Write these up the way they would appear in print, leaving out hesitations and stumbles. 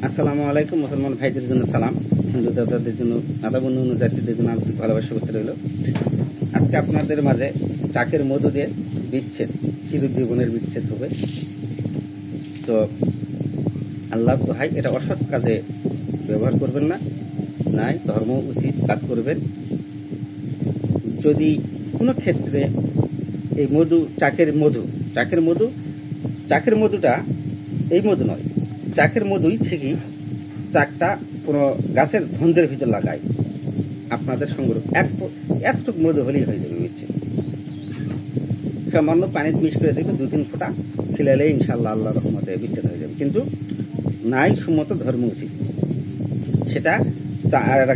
আসসালামু আলাইকুম। মুসলমান ভাইদের জন্য সালাম, হিন্দু দেবতাদের জন্য আদাব, অন্য জাতিদের জন্য আন্তরিক ভালোবাসা উপস্থিত রইল। আজকে আপনাদের মাঝে চাকের মধু দিয়ে বিচ্ছেদ, চিরজীবনের বিচ্ছেদ হবে। তো আল্লাহ দোহাই, এটা অসৎ কাজে ব্যবহার করবেন না, নাই ধর্ম উচিত কাজ করবেন। যদি কোনো ক্ষেত্রে এই মধু, চাকের মধুটা এই মধু নয়, চাকের মধুই ঠিকই চাকটা কোনো গাছের ধন্দের ভিতর লাগায়, আপনাদের সংগ্রহ এতটুকু মধু হলেই হয়ে যাবে বিচ্ছেদ। সামান্য পানিতে মিক্স করে দেখবেন 2-3 ফোঁটা খিলালে ইনশাল্লাহ আল্লাহ রহমতে বিচ্ছেদ হয়ে যাবে। কিন্তু নাই সম্মত ধর্ম উচিত সেটা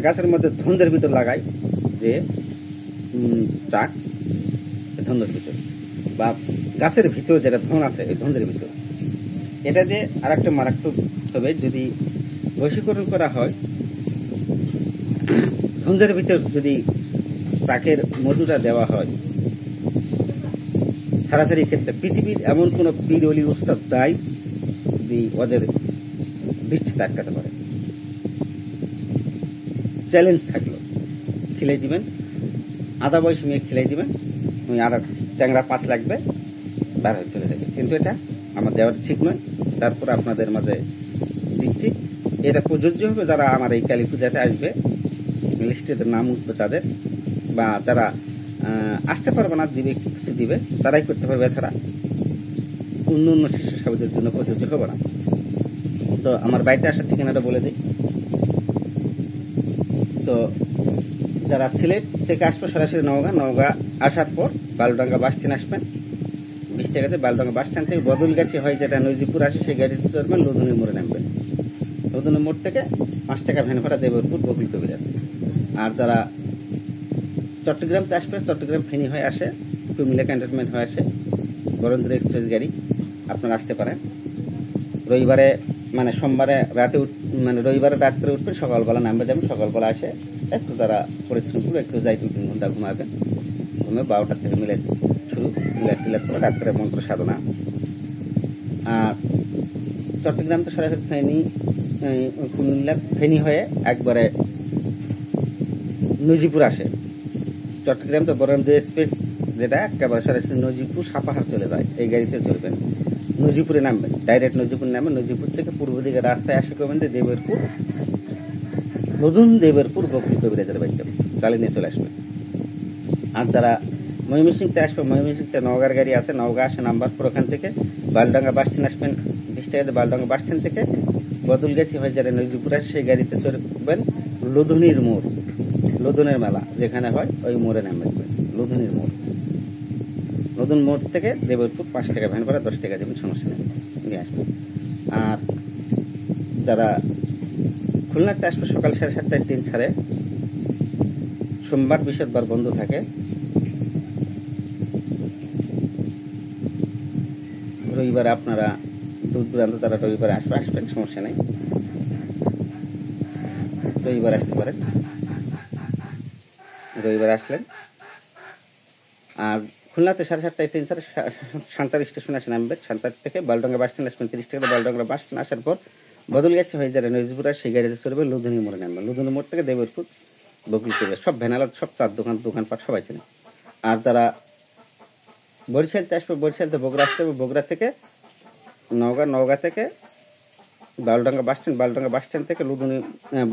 গাছের মধ্যে ধন্দের ভিতর লাগায়, যে চাক ধন্দের ভিতর বা গাছের ভিতর যেটা ধন আছে ওই ধন্দের ভিতর, এটা দিয়ে আর একটা মারাত্মক হবে। যদি বশীকরণ করা হয়, ধন্দের ভিতর যদি চাকের মধুটা দেওয়া হয়, সারাসারি ক্ষেত্রে পৃথিবীর এমন কোন পীর ওলি উস্তাদ নাই যদি ওদের বিচ্ছেদ আটকাতে পারে। চ্যালেঞ্জ থাকলো, খিলাই দিবেন, আধা বয়সী মেয়ে খিলাই দিবেন, আর চ্যাংরা 5 লাগবে, বার হয়ে চলে যাবে। কিন্তু এটা আমার দেওয়ার ঠিক নয়, তারপর আপনাদের মাঝে দিচ্ছি। এটা প্রযোজ্য হবে যারা আমার এই কালী পূজাতে আসবে, লিস্টের নাম উঠবে তাদের, বা যারা আসতে পারবে না, দিবে কিছু দিবে, তারাই করতে পারবে, এছাড়া অন্য শিশু সাবীদের জন্য প্রযোজ্য হবে না। তো আমার বাড়িতে আসার ঠিকানাটা বলে দিই। তো যারা সিলেট থেকে আসবে সরাসরি নওগাঁ আসার পর বালুডাঙ্গা বাস স্ট্যান্ড আসবেন, 20 টাকাতে বালুডাঙ্গা বাস স্ট্যান্ড থেকে বদলগাছি হয় যেটা নজিপুর আসে, সেই গাড়িতে চড়বেন, লুধুনি মোড়ে নামবেন। লুধুনি মোড় থেকে 5 টাকা ভ্যান ভাড়া দেবরপুর বকুল কবিরাজ। আর যারা চট্টগ্রামতে আসবে, চট্টগ্রাম ফেনী হয়ে আসে, কুমিল্লা ক্যান্টনমেন্ট হয়ে আসে, বরেন্দ্র এক্সপ্রেস গাড়ি, আপনারা আসতে পারেন। রবিবারে মানে সোমবারে রাতে রবিবারে রাত্রে উঠবেন, সকালবেলা নামবে যাবেন। সকালবেলা আসে একটু যারা পরিশ্রম করবে, একটু যাই 2-3 ঘন্টা ঘুমাবেন, ঘুমে 12টার থেকে মিলে শুরু, মিলাদ করে রাত্রে মন্ত্র সাধনা। আর চট্টগ্রাম তো সরাসরি কুমিল্লা ফেনী হয়ে একবারে নজিপুর আসে। চট্টগ্রাম তো বরেন্দ্র এক্সপ্রেস যেটা একেবারে সরাসরি নজিপুর সাপাহার চলে যায়, এই গাড়িতে চলবেন। নজিপুরে নামবেন, ডাইরেক্ট নজিপুর নামবেন। নজিপুর থেকে পূর্ব দিকে রাস্তায় আসে করবেন দেবরপুর, নতুন দেবরপুর বকুল কবিরাজের বাড়ি যাবেন, চালিয়ে নিয়ে চলে আসবেন। আর যারা ময়মনসিংহতে আসবে, ময়মনসিংহতে নওগাঁর গাড়ি আছে, নওগাঁ আসে নাম্বারপুর, ওখান থেকে বালুডাঙ্গা বাস স্ট্যান্ড আসবেন। 20 টাকাতে বালুডাঙ্গা বাস স্ট্যান্ড থেকে বদলগাছি হয়ে যারা নজিপুর আসে, সেই গাড়িতে চড়বেন লুধুনির মোড়, লুধুনের মেলা যেখানে হয় ওই মোড়ে নামবেন, লুধুনির মোড়। নতুন মোড় থেকে দেবরপুর 5 টাকা ভ্যান ভাড়া, 10 টাকা দেবেন, সমস্যা নেই, নিয়ে আসবেন। আর যারা খুলনাতে আসবে, সকাল 7:30টায় ট্রেন ছাড়ে, সোমবার বৃহস্পতিবার বন্ধ থাকে। রবিবারে আপনারা দূর দূরান্ত যারা রবিবারে আসবেন, সমস্যা নেই, রবিবার আসতে পারেন। রবিবার আসলেন। আর খুলনাতে 7:30টায় ট্রেন ছাড়ে, সান্তার স্টেশন আসে নামবেন। সান্তার থেকে বালুডাঙ্গা বাস স্ট্যান্ড আসবেন, 30 টাকা বালুডাঙ্গা বাস স্ট্যান্ড আসার পর বদলগাছি হয়ে যারা নজিপুর আসে, সেই গাড়িতে চলবে লুধুনি মোড়ে নামবেন। লুধুনি মোড় থেকে দেবরপুর বকুল কবিরাজ, সব ভ্যান আলাদা, সব চার দোকানপাট সবাই চেনে। আর যারা বরিশালতে আসবে, বরিশালতে বগুড়া আসতে হবে, বগুড়া থেকে নওগাঁ থেকে বালুডাঙ্গা বাস স্ট্যান্ড থেকে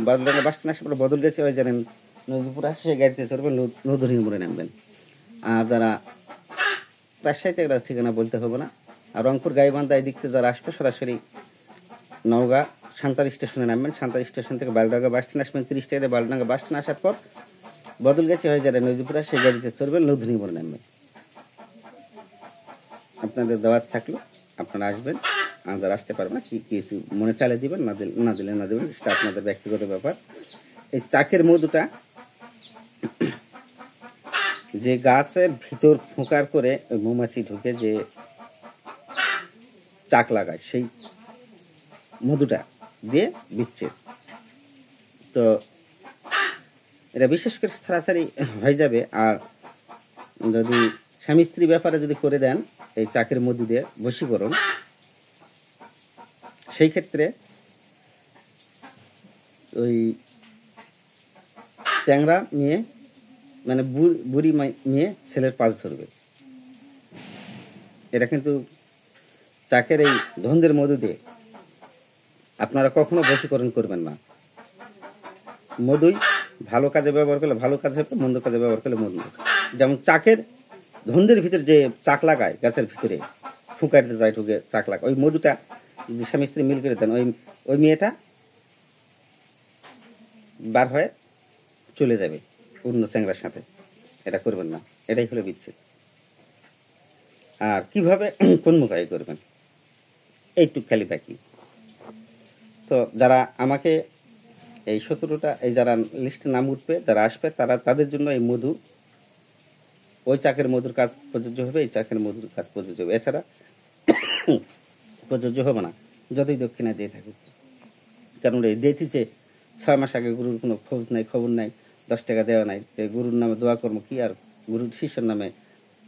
বালুডাঙ্গা বাস স্ট্যান্ড আসার পর বদলগাছি হয়ে যারা নজিপুর আসে, সেই গাড়িতে চলবে লুধুনি মোড়ে নামবেন। আর যারা রাজশাহীতে একটা ঠিকানা বলতে হবে না। আর রংপুর গাইবান্ধা এই দিকতে যারা আসবে, সরাসরি নওগাঁ সান্তার স্টেশনে নামবেন। সান্তার স্টেশন থেকে বালুডাঙ্গা বাস স্ট্যান্ড আসবেন, 30 টাকাতে বালুডাঙ্গা বাস স্ট্যান্ড আসার পর বদলগাছি হয়ে যারা নজিপুর আসে, সেই গাড়িতে চলবেন লুধুনি মোড়ে নামবেন। আপনাদের দাওয়াত থাকলো, আপনারা আসবেন। আর যারা আসতে পারবেন না, কিছু মনে চালিয়ে দিবেন, না দিলে না দেবেন, সেটা আপনাদের ব্যক্তিগত ব্যাপার। এই চাকের মধুটা যে গাছের ভিতর ফোঁকার করে মৌমাছি ঢুকে যে চাক লাগায়, সেই মধুটা দিয়ে বিচ্ছেদ। তো এটা বিশেষ করে তাড়াতাড়ি হয়ে যাবে। আর যদি স্বামী স্ত্রী ব্যাপারে যদি করে দেন এই চাকের মধু দিয়ে বশীকরণ, সেই ক্ষেত্রে ওই চ্যাংরা মেয়ে মানে বুড়ি মেয়ে ছেলের পাশ ধরবে। এটা কিন্তু চাকের এই ধন্দের মধু দিয়ে আপনারা কখনো বশীকরণ করবেন না। মধুই ভালো কাজে ব্যবহার করলে ভালো কাজে হবে, মন্দ কাজে ব্যবহার করলে মন্দ। যেমন চাকের ধন্দের ভিতরে যে চাক লাগায় গাছের ভিতরে ফুঁকাইতে যায় ঢুকে চাক লাগায়, ওই মধুটা যদি স্বামী স্ত্রী মিল করে দেন, ওই মেয়েটা বার হয়ে চলে যাবে অন্য চ্যাংরার সাথে। এটা করবেন না, এটাই হলো বিচ্ছেদ। আর কিভাবে কোন মুখায় করবেন এইটুক খালি বাকি। তো যারা আমাকে এই 17টা এই যারা লিস্টে নাম উঠবে, যারা আসবে, তাদের জন্য এই মধু, ওই চাকের মধুর কাজ প্রযোজ্য হবে, এই চাকের মধুর কাজ প্রযোজ্য হবে। এছাড়া প্রযোজ্য হবে না যতই দক্ষিণা দিয়ে থাকুক। কারণ এই দিয়েছে 6 মাস আগে গুরুর কোনো খোঁজ নাই, খবর নাই, 10 টাকা দেওয়া নাই, গুরুর নামে দোয়া কর্ম কি, আর গুরুর শিষ্যর নামে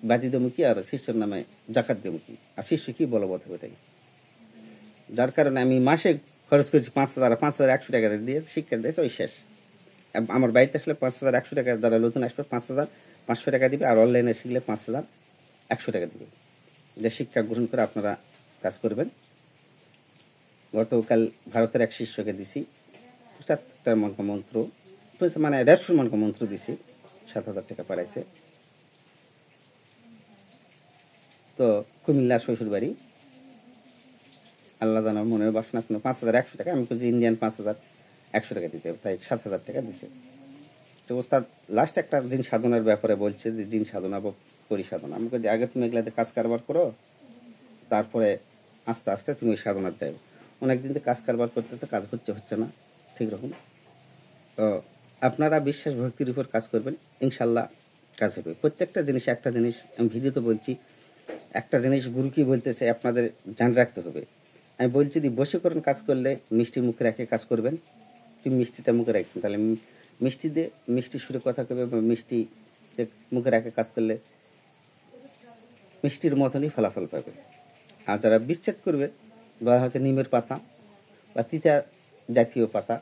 বাতি দেবো কি, আর শিষ্যর নামে জাকাত দেবো কি, আর শিষ্য কি বলবৎ হবে তাই। যার কারণে আমি মাসে খরচ করেছি 5,100 টাকা দিয়ে শিক্ষা দিয়েছে, ওই শেষ। আমার বাড়িতে আসলে 5,100 টাকা, যারা নতুন আসবে 5,500 টাকা দিবে, আর অনলাইনে শিখলে 5,100 টাকা দিবে। যে শিক্ষা গ্রহণ করে আপনারা কাজ করবেন। গতকাল ভারতের এক শিষ্যকে দিছি 75টা মন্ত্র, মানে 150 মন্ত্র দিছি, 7,000 টাকা পাঠাইছে। তো কুমিল্লা শ্বশুর বাড়ি, আল্লাহ জানার মনের বাসনা। 5,100 টাকা আমি বলছি ইন্ডিয়ান 5,100 টাকা দিতে হবে, তাই 7,000 টাকা দিছে। তো ওস্তাদ লাস্ট একটা জিন সাধনার ব্যাপারে বলছে যে জিন সাধনা বা পরিসাধনা। আমি বলছি আগে তুমি এগুলাতে কাজ কারবার করো, তারপরে আস্তে আস্তে তুমি ওই সাধনার যাবে। অনেকদিন তো কাজ কারবার করতেছে, কাজ হচ্ছে না ঠিক রকম। তো আপনারা বিশ্বাস ভক্তির উপর কাজ করবেন, ইনশাল্লাহ কাজ হবে। প্রত্যেকটা জিনিস, একটা জিনিস আমি ভিডিওতে বলছি, একটা জিনিস গুরু কি বলতেছে আপনাদের জান রাখতে হবে। আমি বলছি যে বশীকরণ কাজ করলে মিষ্টি মুখে রেখে কাজ করবেন। তুমি মিষ্টিটা মুখে রাখছেন, তাহলে মিষ্টি দিয়ে মিষ্টি সুরে কথা করবে, বা মিষ্টি মুখে রেখে কাজ করলে মিষ্টির মতনই ফলাফল পাবে। আর যারা বিচ্ছেদ করবে, বলা হচ্ছে নিমের পাতা বা তিতা জাতীয় পাতা,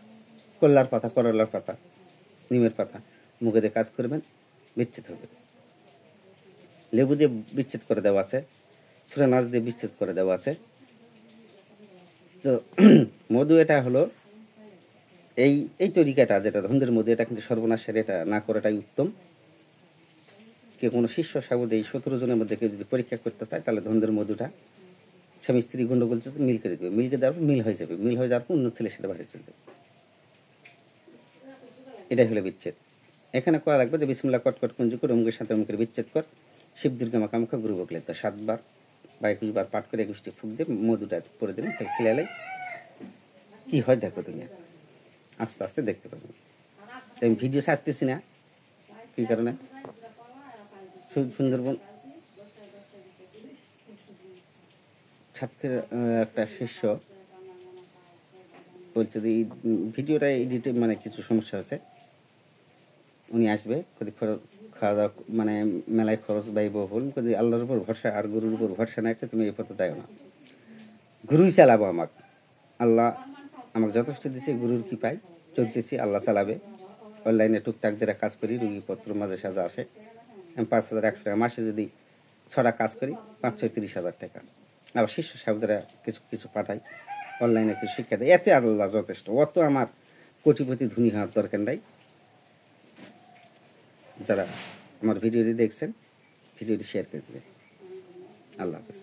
কল্লার পাতা, করলার পাতা, নিমের পাতা মুখে দিয়ে কাজ করবেন, বিচ্ছেদ হবে। লেবু দিয়ে বিচ্ছেদ করে দেওয়া আছে, সুরা নাচ দিয়ে বিচ্ছেদ করে দেওয়া আছে। তো মধু এটা হলো এই তরিকাটা, যেটা ধন্দের মধু, এটা কিন্তু সর্বনাশের, এটা না করাটাই উত্তম। কেউ কোনো শিষ্য সাগর এই 17 জনের মধ্যে কেউ যদি পরীক্ষা করতে চায়, তাহলে ধন্দের মধুটা স্বামী স্ত্রী গন্ডগোল চলছে, মিল করে দেবে। মিল করে দেওয়ার পর মিল হয়ে যাবে, মিল হয়ে যাওয়ার পর অন্য ছেলের সাথে বাড়ি চলবে। এটাই হলো বিচ্ছেদ। এখানে করা লাগবে যে বিসমিল্লাহ কটকট কুঞ্জু করে অমুকের সাথে অমুকের বিচ্ছেদ কর, শিব দুর্গা মাকামুখা গুরু বকলে, তো 7 বার বা 21 বার পাঠ করে 21টি ফুক দিয়ে মধুটা পরে দেবেন, খেলে কি হয় দেখো তুমি, আস্তে আস্তে দেখতে পাবেন। আমি ভিডিও ছাড়তেছি না, কি কারণে, সুন্দরবন ছাত্রের একটা শিষ্য বলছে যে এই ভিডিওটা এডিটে মানে কিছু সমস্যা আছে, উনি আসবে, খাওয়া দাওয়া মানে মেলায় খরচ ব্যয়বহুল, যদি আল্লাহর উপর ভরসা আর গুরুর উপর ভরসা না থাকে তুমি এই পথে যাও না। গুরুই চালাবো আমাকে, আল্লাহ আমাকে যথেষ্ট দিচ্ছে, গুরুর কি পাই চলতেছি, আল্লাহ চালাবে। অনলাইনে টুকটাক যেটা কাজ করি, রুগীপত্র মাঝে সাজা আসে, আমি 5,100 টাকা মাসে যদি 6টা কাজ করি, 5-6 30,000 টাকা। আবার শিষ্য সাহেব যারা কিছু কিছু পাঠাই, অনলাইনে কিছু শিক্ষা দেয়, এতে আল্লাহ যথেষ্ট। অত আমার কোটিপতি ধনী হওয়ার দরকার নাই। যারা আমার ভিডিওটি দেখছেন, ভিডিওটি শেয়ার করে দেবেন। আল্লাহ হাফেজ।